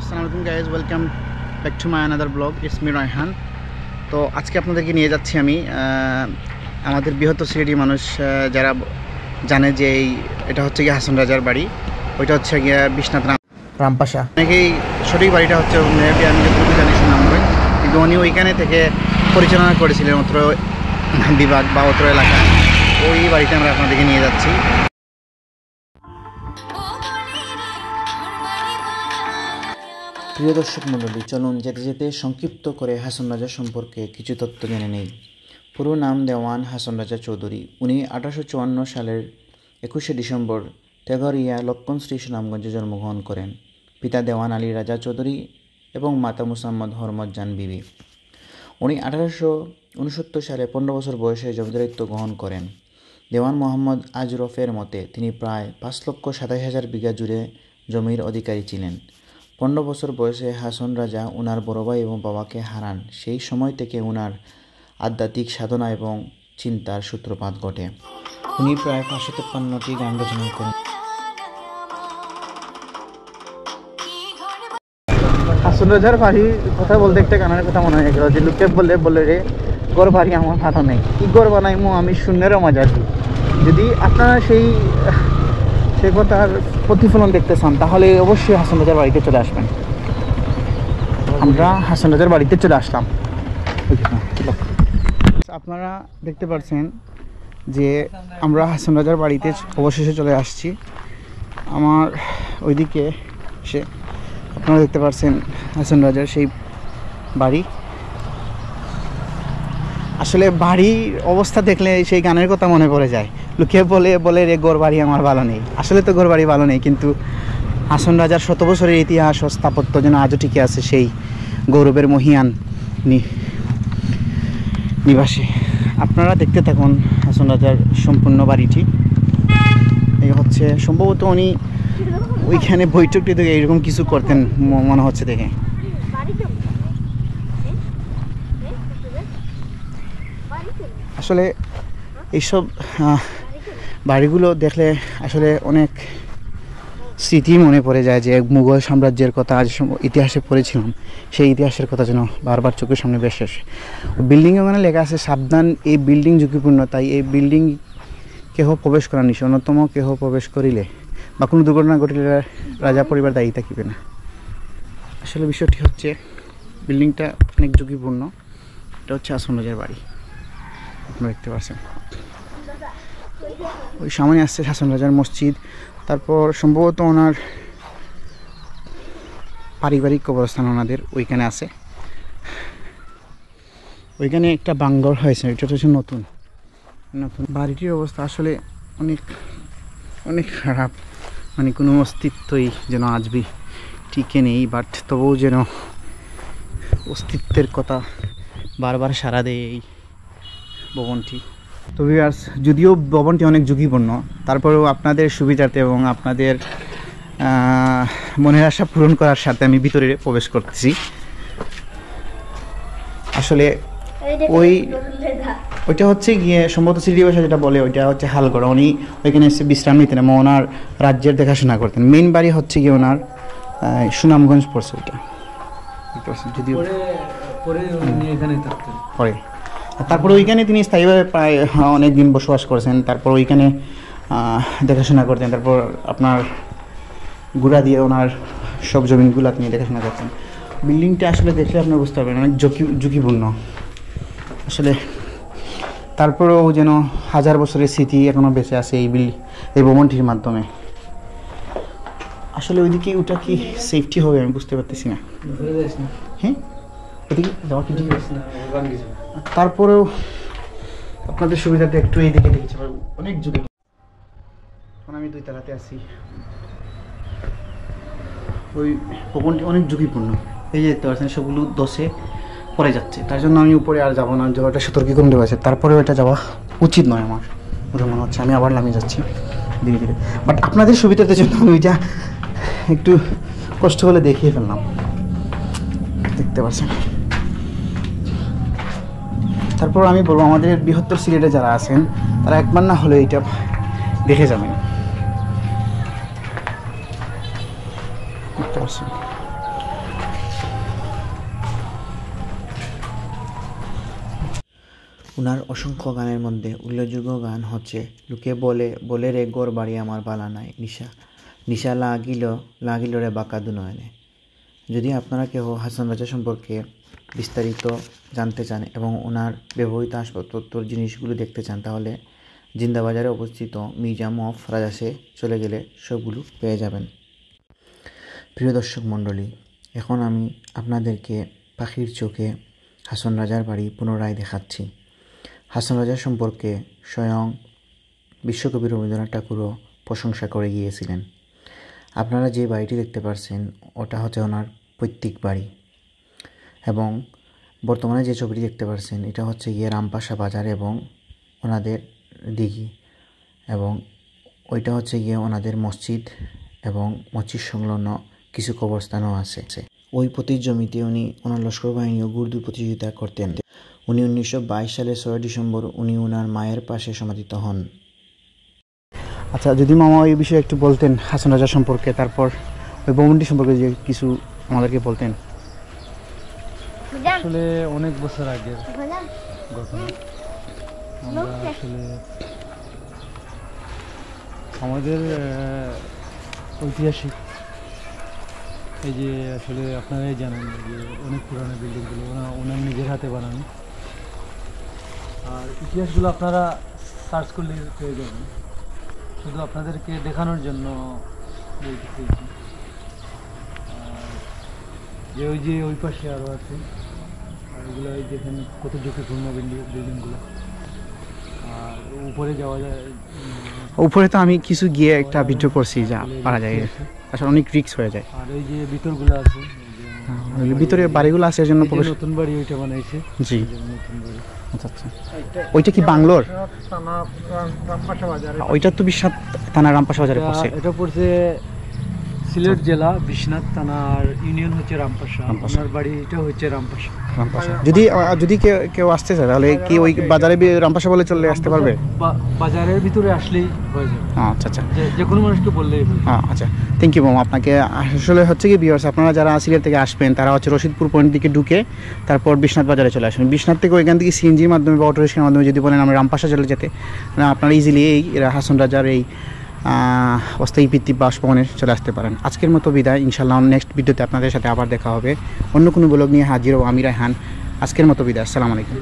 আসসালামু আলাইকুম guys, welcome back to my another blog. It's me Raihan. তো আজকে আপনাদেরকে নিয়ে যাচ্ছি আমি আমাদের বৃহত্তর সিলেটি মানুষ যারা জানে যে এটা হচ্ছে গিয়ে হাসন রাজার বাড়ি, ওইটা হচ্ছে গিয়ে বিশ্বনাথ রামপাশা। অনেকেই সঠিক বাড়িটা হচ্ছে মেবি আমি যতটুকু জানি সুনামগঞ্জ, কিন্তু উনি ওইখানে থেকে পরিচালনা করেছিলেন অত্র বিভাগ বা অত্র এলাকা। ওই বাড়িতে আমরা আপনাদেরকে নিয়ে যাচ্ছি। প্রিয় দর্শক মণ্ডলী, চলুন যেতে যেতে সংক্ষিপ্ত করে হাসন রাজা সম্পর্কে কিছু তথ্য জেনে নেই। পুরো নাম দেওয়ান হাসন রাজা চৌধুরী। উনি 1854 সালের 21শে ডিসেম্বর তেঘরিয়া লক্ষণশ্রী সুনামগঞ্জে জন্মগ্রহণ করেন। পিতা দেওয়ান আলী রাজা চৌধুরী এবং মাতা মুসাম্মদ হরমত জান বিবি। উনি 1869 সালে 15 বছর বয়সে জমিদারিত্ব গ্রহণ করেন। দেওয়ান মোহাম্মদ আজরফের মতে তিনি প্রায় 5,27,000 বিঘা জুড়ে জমির অধিকারী ছিলেন। 15 বছর বয়সে হাসন রাজা ওনার বড় ভাই এবং বাবাকে হারান। সেই সময় থেকে ওনার আধ্যাত্মিক সাধনা এবং চিন্তার সূত্রপাত ঘটে। উনি প্রায় 553টি গান রচনা করেন। হাসন রাজার বাড়ি কথা বলতে একটা গানের কথা মনে হয়ে গেল, যে লোকে বলে রে গর বাড়ি আমার হাতও নেই, কি গর বানাইমো আমি শূন্যেরও মজা আছি। যদি আপনারা সেই কথার প্রতিফলন দেখতে চান তাহলে অবশ্যই হাসন রাজার বাড়িতে চলে আসবেন। আমরা হাসন রাজার বাড়িতে চলে আসলাম। আপনারা দেখতে পাচ্ছেন যে আমরা হাসন রাজার বাড়িতে অবশেষে চলে আসছি। আমার ওইদিকে সে আপনারা দেখতে পাচ্ছেন হাসন রাজার সেই বাড়ি। আসলে বাড়ির অবস্থা দেখলে সেই গানের কথা মনে পড়ে যায়। লোকে বলে রে গোর বাড়ি আমার ভালো নেই। আসলে তো গোর বাড়ি ভালো নেই, কিন্তু হাসন রাজার 100 বছরের ইতিহাস ও স্থাপত্য যেন আজও টিকে আছে সেই গৌরবের মহিয়ান নিবাসে। আপনারা দেখতে থাকুন হাসন রাজার সম্পূর্ণ বাড়িটি। এই হচ্ছে সম্ভবত উনি ওইখানে বৈঠকটি থেকে এইরকম কিছু করতেন মনে হচ্ছে দেখে। আসলে এইসব বাড়িগুলো দেখলে আসলে অনেক স্মৃতি মনে পড়ে যায়, যে মুঘল সাম্রাজ্যের কথা আজ ইতিহাসে পড়েছিলাম, সেই ইতিহাসের কথা যেন বারবার চোখের সামনে ভেসে আসে। বিল্ডিংয়ে ওখানে লেখা আছে সাবধান, এই বিল্ডিং ঝুঁকিপূর্ণ, তাই এই বিল্ডিং কেহ প্রবেশ করা নিষেধ। অন্যতম কেহ প্রবেশ করিলে বা কোনো দুর্ঘটনা ঘটিলে রাজা পরিবার দায়ী থাকিবে না। আসলে বিষয়টি হচ্ছে বিল্ডিংটা অনেক ঝুঁকিপূর্ণ। এটা হচ্ছে হাসন রাজার বাড়ি, আপনারা দেখতে পাচ্ছেন। ওই সামনে আসছে হাসন রাজার মসজিদ। তারপর সম্ভবত ওনার পারিবারিক কবরস্থান ওনাদের ওইখানে আছে। ওইখানে একটা বাংঘর হয়েছে, এটা হচ্ছে নতুন বাড়িটির অবস্থা আসলে অনেক খারাপ। মানে কোনো অস্তিত্বই যেন আজবি টিকে নেই, বাট তবুও যেন অস্তিত্বের কথা বারবার সাড়া দেয় এই ভবনটি। তো ভিউয়ার্স, যদিও ভবনটি অনেক ঝুঁকিপূর্ণ, তারপরেও আপনাদের সুবিধার্থে এবং আপনাদের মনের আশা পূরণ করার সাথে আমি ভিতরে প্রবেশ করতেছি। আসলে ওইটা হচ্ছে গিয়ে সম্ভবত সিটি ভাষা যেটা বলে ওইটা হচ্ছে হালগড়। উনি ওইখানে এসে বিশ্রাম নিতেন এবং ওনার রাজ্যের দেখাশোনা করতেন। মেইন বাড়ি হচ্ছে গিয়ে ওনার সুনামগঞ্জ পড়ছে ওইটা, যদিও পরে। তারপরে ওইখানে তিনি স্থায়ীভাবে প্রায় অনেক দিন বসবাস করেছেন। তারপর ওইখানে দেখাশোনা করতেন। তারপর আপনার গুড়া দিয়ে ওনার সব জমিনগুলো তিনি দেখাশোনা করতেন। বিল্ডিংটা আসলে দেখলে আপনার বুঝতে পারবেন অনেক ঝুঁকিপূর্ণ আসলে। তারপরেও যেন 1000 বছরের স্মৃতি এখনও বেঁচে আছে এই ভবনটির মাধ্যমে। আসলে ওইদিকে ওটা কি সেফটি হবে আমি বুঝতে পারতেছি না। হ্যাঁ, ওইদিকে যাওয়া কি ঠিক আছে? তারপরেও আপনাদের সুবিধাতে একটু এইদিকে দেখছি, অনেক ঝুঁকি। এখন আমি 2 তলাতে আছি। ওই ভবনটি অনেক ঝুঁকিপূর্ণ। এই যে দেখতে পাচ্ছেন সবগুলো দশে পড়ে যাচ্ছে, তার জন্য আমি উপরে আর যাবো না। যাওয়াটা সতর্কীকরণ দেওয়া আছে, তারপরেও এটা যাওয়া উচিত নয় আমার ওটা মনে হচ্ছে। আমি আবার নামিয়ে যাচ্ছি ধীরে ধীরে, বাট আপনাদের সুবিধার জন্য আমি ওইটা একটু কষ্ট হলে দেখিয়ে ফেললাম। দেখতে পাচ্ছেন। তারপর আমি বলবো আমাদের বৃহত্তর সিলেটে যারা আছেন তারা একবার না হলে এটা দেখে যাবেন। দেখতে পাচ্ছেন ওনার অসংখ্য গানের মধ্যে উল্লেখযোগ্য গান হচ্ছে লোকে বলে বলে রে গড় বাড়ি আমার বালা নাই নিশা নিশা লাগিল রে বাঁকা দুনয়নে। যদি আপনারা কেউ হাসান রাজা সম্পর্কে বিস্তারিত জানতে চান এবং ওনার ব্যবহৃত আসবাবপত্র জিনিসগুলো দেখতে চান তাহলে জিন্দাবাজারে অবস্থিত মিউজিয়াম অফ রাজাসে চলে গেলে সবগুলো পেয়ে যাবেন। প্রিয় দর্শক মণ্ডলী, এখন আমি আপনাদেরকে পাখির চোখে হাসন রাজার বাড়ি পুনরায় দেখাচ্ছি। হাসন রাজা সম্পর্কে স্বয়ং বিশ্বকবি রবীন্দ্রনাথ ঠাকুরও প্রশংসা করে গিয়েছিলেন। আপনারা যে বাড়িটি দেখতে পাচ্ছেন ওটা হচ্ছে ওনার পৈতৃক বাড়ি এবং বর্তমানে যে ছবিটি দেখতে পাচ্ছেন এটা হচ্ছে গিয়ে রামপাশা বাজার এবং ওনাদের দিঘি এবং ওইটা হচ্ছে গিয়ে ওনাদের মসজিদ এবং মসজিদ সংলগ্ন কিছু কবরস্থানও আছে। ওই পতির জমিতে উনি ওনার লস্কর বাহিনী ও গুর্দু প্রতিযোগিতা করতেন। উনি 1922 সালের 6 ডিসেম্বর উনি ওনার মায়ের পাশে সমাধিত হন। আচ্ছা, যদি মামা এই বিষয়ে একটু বলতেন হাসন রাজা সম্পর্কে, তারপর ওই ভবনটি সম্পর্কে যে কিছু আমাদেরকে বলতেন। আসলে অনেক বছর আগের ঘটনা। আমরা আসলে আমাদের ঐতিহাসিক এই যে আসলে আপনারাই জানেন যে অনেক পুরানো বিল্ডিংগুলো ওনার নিজের হাতে বানানো, আর ইতিহাসগুলো আপনারা সার্চ করলে পেয়ে যাবেন। শুধু আপনাদেরকে দেখানোর জন্য বলতেছি। যে ওই পাশে আরও আছে, আর এগুলো দেখেন কত ঝুঁকিপূর্ণ বিল্ডিংগুলো। আর উপরে যাওয়া যায়, উপরে তো আমি কিছু গিয়ে একটা ভিডিও করছি যা পারা যায়, আসলে অনেক রিস্ক হয়ে যায়। আর এই যে ভিতরগুলো আছে, ভিতরে বাড়িগুলো আছে, এর জন্য নতুন বাড়ি ওইটা বানাইছে। জি, নতুন বাড়ি। আচ্ছা আচ্ছা, ওইটা কি বাংলোর? রামপাশা বাজার। ওইটা তো বিশ্বনাথ থানা রামপাশা বাজারে পড়ছে। এটা পড়ছে সিলেট জেলা বিশ্বনাথ থানার ইউনিয়ন হচ্ছে রামপাশা। আপনার বাড়িটা হচ্ছে রামপাশা। যদি কেউ আসতে চায় তাহলে কি ওই বাজারে রামপাশা বলে চলে আসতে পারবে? বাজারের ভিতরে আসলেই হয়ে যাবে। আচ্ছা আচ্ছা, যে কোনো মানুষকে বললেই হবে। আচ্ছা, থ্যাংক ইউ মামা আপনাকে। আসলে হচ্ছে কি ভিউয়ার্স, আপনারা যারা সিলেট থেকে আসবেন তারা হচ্ছে রশিদপুর পয়েন্ট দিকে ঢুকে তারপর বিশ্বনাথ বাজারে চলে আসবেন। বিশ্বনাথ থেকে ওইখান থেকে সিএনজির মাধ্যমে বা অটো রিক্সার মাধ্যমে যদি বলেন আমরা রামপাশা চলে যেতে, আপনারা ইজিলি এই হাসন রাজার এই অস্থায়ী ভিত্তি বাসভবনে চলে আসতে পারেন। আজকের মতো বিদায়, ইনশাল্লাহ নেক্সট ভিডিওতে আপনাদের সাথে আবার দেখা হবে। অন্য কোনো ব্লগ নিয়ে হাজির হব আমি রায়হান। আজকের মতো বিদায়, আসসালামু আলাইকুম।